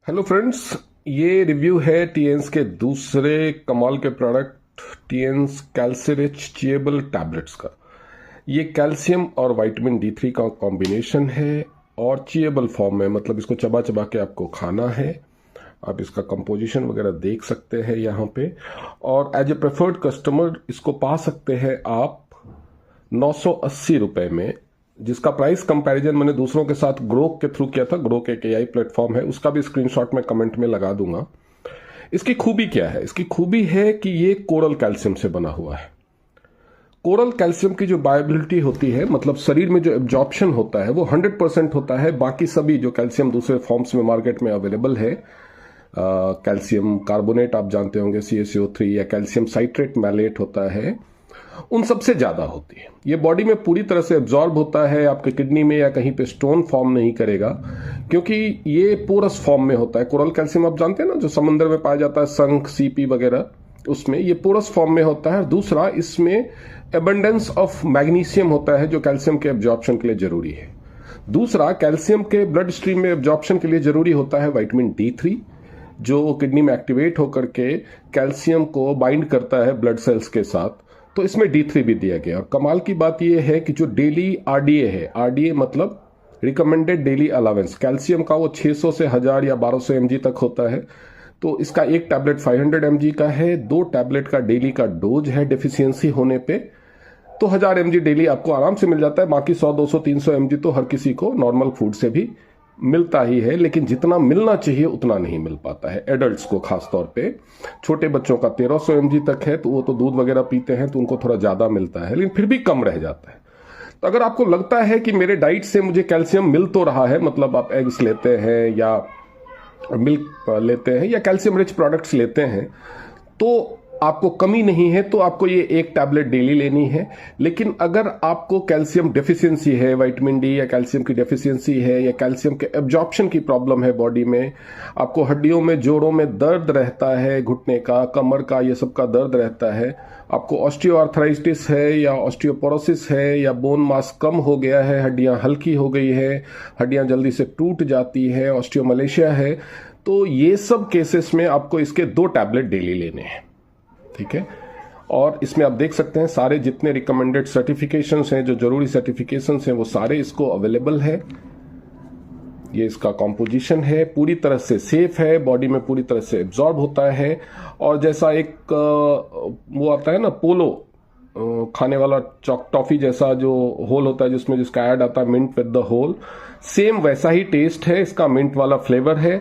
Hello friends, ये review है टीएंस के दूसरे कमाल के प्रोडक्ट टीएंस कैल्सिरिच चिएबल टैबलेट्स का। ये कैल्शियम और विटामिन डी3 का कॉम्बिनेशन है और चिएबल फॉर्म में, मतलब इसको चबा चबा के आपको खाना है। आप इसका कंपोजिशन वगैरह देख सकते हैं यहाँ पे, और एज ए प्रेफर्ड कस्टमर इसको पा सकते हैं आप 980 रुपए में, जिसका प्राइस कंपैरिजन मैंने दूसरों के साथ ग्रोक के थ्रू किया था। ग्रोक एक एआई प्लेटफॉर्म है, उसका भी स्क्रीनशॉट मैं कमेंट में लगा दूंगा। इसकी खूबी क्या है? इसकी खूबी है कि ये कोरल कैल्शियम से बना हुआ है। कोरल कैल्शियम की जो बायोबिलिटी होती है, मतलब शरीर में जो एब्जॉर्प्शन होता है, वो 100% होता है। बाकी सभी जो कैल्शियम दूसरे फॉर्म्स में मार्केट में अवेलेबल है, कैल्शियम कार्बोनेट आप जानते होंगे, CaCO3, या कैल्शियम साइट्रेट मैलेट होता है, उन सबसे ज्यादा होती है। ये बॉडी में पूरी तरह से एब्जॉर्ब होता है, आपके किडनी में या कहीं पे स्टोन फॉर्म नहीं करेगा, क्योंकि ये पोरस फॉर्म में होता है। कोरल कैल्शियम आप जानते हैं ना, जो समंदर में पाया जाता है, शंख, सीपी वगैरह, उसमें ये पोरस फॉर्म में होता है। दूसरा, इसमें एबंडेंस ऑफ मैग्नीशियम होता है, जो कैल्शियम के एब्जॉर्प्शन के लिए जरूरी है। दूसरा, कैल्शियम के ब्लड स्ट्रीम में एब्जॉर्प्शन के लिए जरूरी होता है विटामिन D3, जो किडनी में एक्टिवेट होकर के कैल्शियम को बाइंड करता है ब्लड सेल्स के साथ। तो इसमें D3 भी दिया गया। और कमाल की बात यह है कि जो डेली RDA है, RDA मतलब रिकमेंडेड डेली अलावेंस, कैल्शियम का वो 600 से 1000 या 1200 mg तक होता है। तो इसका एक टैबलेट 500 mg का है, 2 टैबलेट का डेली का डोज है डेफिशिएंसी होने पे, तो 1000 mg डेली आपको आराम से मिल जाता है। बाकी 100, 200, 300 mg तो हर किसी को नॉर्मल फूड से भी मिलता ही है, लेकिन जितना मिलना चाहिए उतना नहीं मिल पाता है एडल्ट्स को। खास तौर पे छोटे बच्चों का 1300 mg तक है, तो वो तो दूध वगैरह पीते हैं तो उनको थोड़ा ज्यादा मिलता है, लेकिन फिर भी कम रह जाता है। तो अगर आपको लगता है कि मेरे डाइट से मुझे कैल्शियम मिल तो रहा है, मतलब आप एग्स लेते हैं या मिल्क लेते हैं या कैल्शियम रिच प्रोडक्ट्स लेते हैं, तो आपको कमी नहीं है, तो आपको ये एक टैबलेट डेली लेनी है। लेकिन अगर आपको कैल्शियम डेफिशिएंसी है, विटामिन डी या कैल्शियम की डेफिशिएंसी है, या कैल्शियम के एब्जॉर्प्शन की प्रॉब्लम है बॉडी में, आपको हड्डियों में, जोड़ों में दर्द रहता है, घुटने का, कमर का, ये सब का दर्द रहता है, आपको ऑस्टियोआर्थराइटिस है या ऑस्टियोपोरोसिस है, या बोन मास कम हो गया है, हड्डियां हल्की हो गई है, हड्डियां जल्दी से टूट जाती है, ऑस्टियोमलेशिया है, तो ये सब केसेस में आपको इसके 2 टैबलेट डेली लेने हैं। ठीक है। और इसमें आप देख सकते हैं सारे जितने रिकमेंडेड सर्टिफिकेशंस हैं, जो जरूरी सर्टिफिकेशंस हैं, वो सारे इसको अवेलेबल है। ये इसका कॉम्पोजिशन है, पूरी तरह से सेफ है, बॉडी में पूरी तरह से एब्जॉर्ब होता है। और जैसा एक वो आता है ना, पोलो खाने वाला टॉफी जैसा जो होल होता है, जिसका ऐड आता है mint with the hole, same वैसा ही टेस्ट है इसका, मिंट वाला फ्लेवर है।